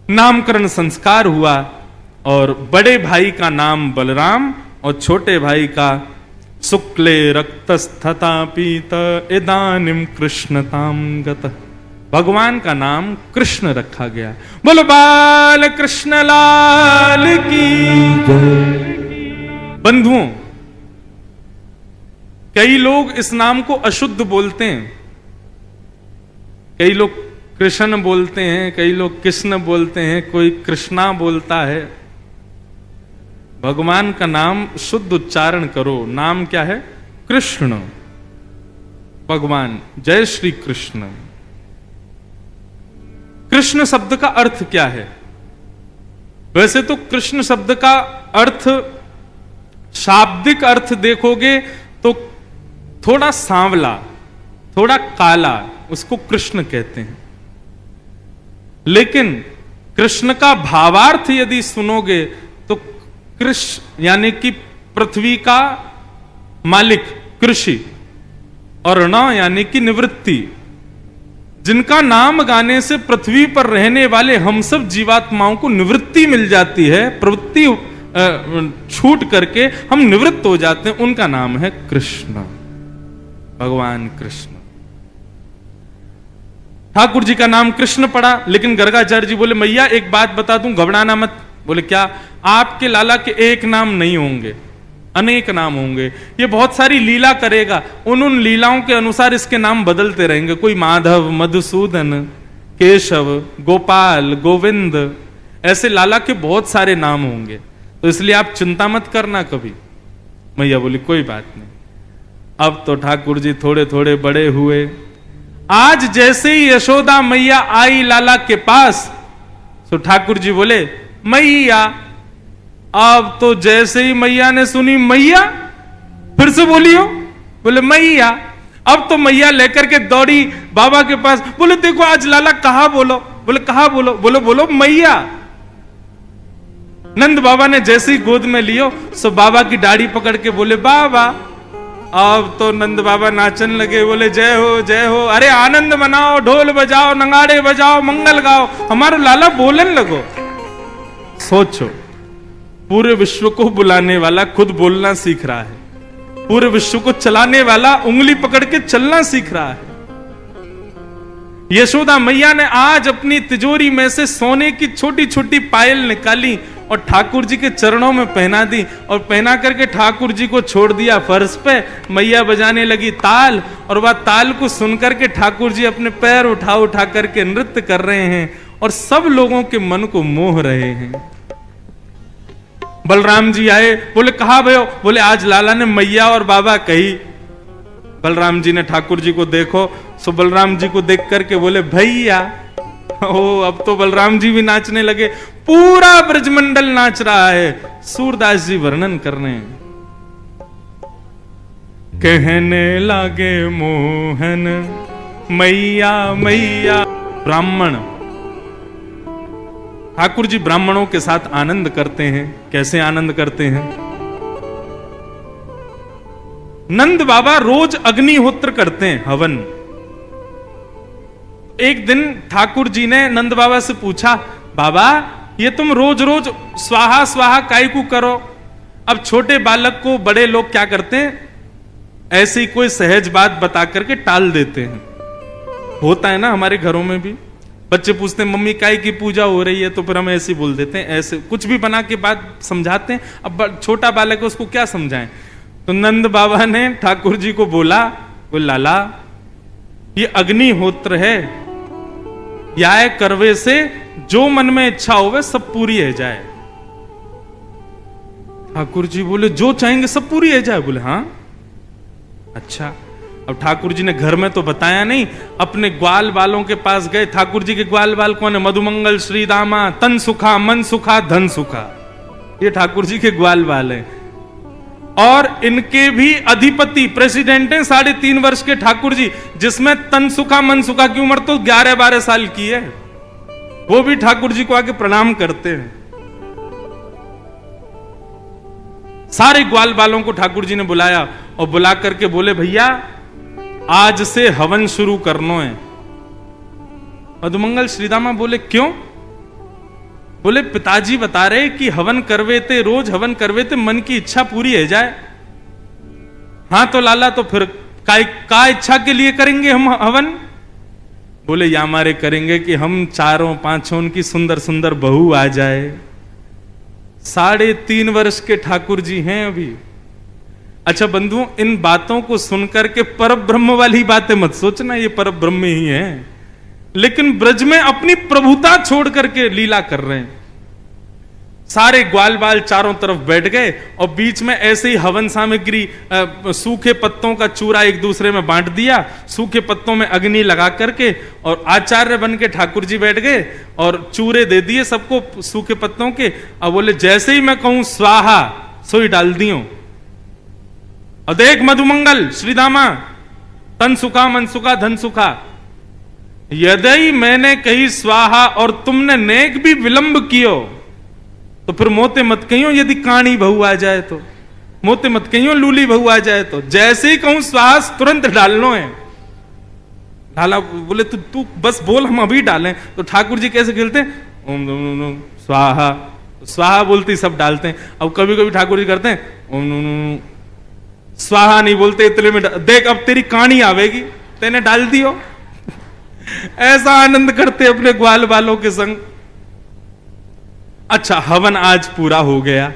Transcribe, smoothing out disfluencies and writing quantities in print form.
नामकरण संस्कार हुआ और बड़े भाई का नाम बलराम और छोटे भाई का शुक्ले रक्तस्थता पीत इदानिम कृष्णताम गत, भगवान का नाम कृष्ण रखा गया। बोलो बाल कृष्ण लाल की जय। बंधुओं, कई लोग इस नाम को अशुद्ध बोलते हैं, कई लोग कृष्ण बोलते हैं, कई लोग कृष्ण बोलते हैं, कोई कृष्णा बोलता है। भगवान का नाम शुद्ध उच्चारण करो। नाम क्या है? कृष्ण, भगवान। जय श्री कृष्ण। कृष्ण शब्द का अर्थ क्या है? वैसे तो कृष्ण शब्द का अर्थ, शाब्दिक अर्थ देखोगे तो थोड़ा सांवला, थोड़ा काला, उसको कृष्ण कहते हैं। लेकिन कृष्ण का भावार्थ यदि सुनोगे तो कृष्ण यानी कि पृथ्वी का मालिक, कृषि, और ण यानी कि निवृत्ति, जिनका नाम गाने से पृथ्वी पर रहने वाले हम सब जीवात्माओं को निवृत्ति मिल जाती है, प्रवृत्ति छूट करके हम निवृत्त हो जाते हैं, उनका नाम है कृष्ण, भगवान कृष्ण। ठाकुर जी का नाम कृष्ण पड़ा, लेकिन गर्गाचार्य जी बोले मैया एक बात बता दूं, घबराना मत। बोले क्या? आपके लाला के एक नाम नहीं होंगे, अनेक नाम होंगे। ये बहुत सारी लीला करेगा, उन लीलाओं के अनुसार इसके नाम बदलते रहेंगे। कोई माधव, मधुसूदन, केशव, गोपाल, गोविंद, ऐसे लाला के बहुत सारे नाम होंगे, तो इसलिए आप चिंता मत करना कभी। मैया बोली कोई बात नहीं। अब तो ठाकुर जी थोड़े थोड़े बड़े हुए। आज जैसे ही यशोदा मैया आई लाला के पास, तो ठाकुर जी बोले मैया। अब तो जैसे ही मैया ने सुनी मैया, फिर से बोलियो, बोले मैया। अब तो मैया लेकर के दौड़ी बाबा के पास, बोले देखो आज लाला कहा बोलो। बोले कहा बोलो? बोलो बोलो मैया। नंद बाबा ने जैसे ही गोद में लियो, सो बाबा की दाढ़ी पकड़ के बोले बाबा। अब तो नंद बाबा नाचन लगे, बोले जय हो जय हो, अरे आनंद मनाओ, ढोल बजाओ, नगाड़े बजाओ, मंगल गाओ, हमारा लाला बोलन लगो। सोचो, पूरे विश्व को बुलाने वाला खुद बोलना सीख रहा है, पूरे विश्व को चलाने वाला उंगली पकड़ के चलना सीख रहा है। यशोदा मैया ने आज अपनी तिजोरी में से सोने की छोटी छोटी पायल निकाली और ठाकुर जी के चरणों में पहना दी, और पहना करके ठाकुर जी को छोड़ दिया फर्श पे। मैया बजाने लगी ताल, और वह ताल को सुनकर के ठाकुर जी अपने पैर उठा उठा करके नृत्य कर रहे हैं और सब लोगों के मन को मोह रहे हैं। बलराम जी आए, बोले कहा भयो? बोले आज लाला ने मैया और बाबा कही। बलराम जी ने ठाकुर जी को देखो, सो बलराम जी को देख करके बोले भैया। ओ, अब तो बलराम जी भी नाचने लगे, पूरा ब्रजमंडल नाच रहा है। सूरदास जी वर्णन कर रहे हैं, कहने लागे मोहन मैया मैया। ब्राह्मण, ठाकुर जी ब्राह्मणों के साथ आनंद करते हैं। कैसे आनंद करते हैं? नंद बाबा रोज अग्निहोत्र करते हैं, हवन। एक दिन ठाकुर जी ने नंद बाबा से पूछा, बाबा ये तुम रोज रोज स्वाहा स्वाहा काय को करो? अब छोटे बालक को बड़े लोग क्या करते हैं, ऐसे ही कोई सहज बात बता करके टाल देते हैं। होता है ना हमारे घरों में भी, बच्चे पूछते हैं मम्मी काय की पूजा हो रही है, तो फिर हम ऐसे बोल देते हैं, ऐसे कुछ भी बना के बात समझाते हैं। अब छोटा बालक है, उसको क्या समझाएं? तो नंद बाबा ने ठाकुर जी को बोला, वो लाला ये अग्निहोत्र है, या करवे से जो मन में इच्छा होवे सब पूरी है जाए। ठाकुर जी बोले जो चाहेंगे सब पूरी है जाए? बोले हाँ। अच्छा, अब ठाकुर जी ने घर में तो बताया नहीं, अपने ग्वाल बालों के पास गए। ठाकुर जी के ग्वाल बाल कौन है? मधुमंगल, श्रीदामा, तन सुखा, मन सुखा, धन सुखा, ये ठाकुर जी के ग्वाल बाल है। और इनके भी अधिपति प्रेसिडेंट हैं 3.5 वर्ष के ठाकुर जी, जिसमें तन सुखा मन सुखा की उम्र तो 11-12 साल की है। वो भी ठाकुर जी को आके प्रणाम करते हैं। सारे ग्वाल बालों को ठाकुर जी ने बुलाया और बुला करके बोले भैया आज से हवन शुरू करना है। मधुमंगल श्रीदामा बोले क्यों? बोले पिताजी बता रहे कि हवन करवे थे, रोज हवन करवे थे, मन की इच्छा पूरी है जाए। हाँ तो लाला, तो फिर का इच्छा के लिए करेंगे हम हवन? बोले या हमारे करेंगे कि हम चारों पांचों की सुंदर सुंदर बहू आ जाए। 3.5 वर्ष के ठाकुर जी हैं अभी। अच्छा बंधुओं, इन बातों को सुनकर के परब्रह्म वाली बातें मत सोचना, ये परब्रह्म ही है, लेकिन ब्रज में अपनी प्रभुता छोड़ करके लीला कर रहे हैं। सारे ग्वाल बाल चारों तरफ बैठ गए और बीच में ऐसे ही हवन सामग्री, सूखे पत्तों का चूरा एक दूसरे में बांट दिया, सूखे पत्तों में अग्नि लगा करके, और आचार्य बन के ठाकुर जी बैठ गए और चूरे दे दिए सबको सूखे पत्तों के। अब बोले जैसे ही मैं कहूं स्वाहा, सोई डाल दियो। और देख मधुमंगल श्रीदामा, तन सुखा मन सुखा धन सुखा, यदि मैंने कही स्वाहा और तुमने नेक भी विलंब कियो तो फिर मोते मत कहियो यदि काणी बहू आ जाए तो, मोते मत कहियो लूली बहू आ जाए तो, जैसे ही कहूं स्वाहा तुरंत डालनो है। लाला बोले तू बस बोल, हम अभी डालें। तो ठाकुर जी कैसे खेलते हैं, ओम ओम स्वाहा, स्वाहा बोलते सब डालते हैं। अब कभी कभी ठाकुर जी करते हैं ओम, स्वाहा नहीं बोलते, इतने में देख अब तेरी कहानी आवेगी, तेने डाल दियो। ऐसा आनंद करते अपने ग्वाल बालों के संग। अच्छा हवन आज पूरा हो गया।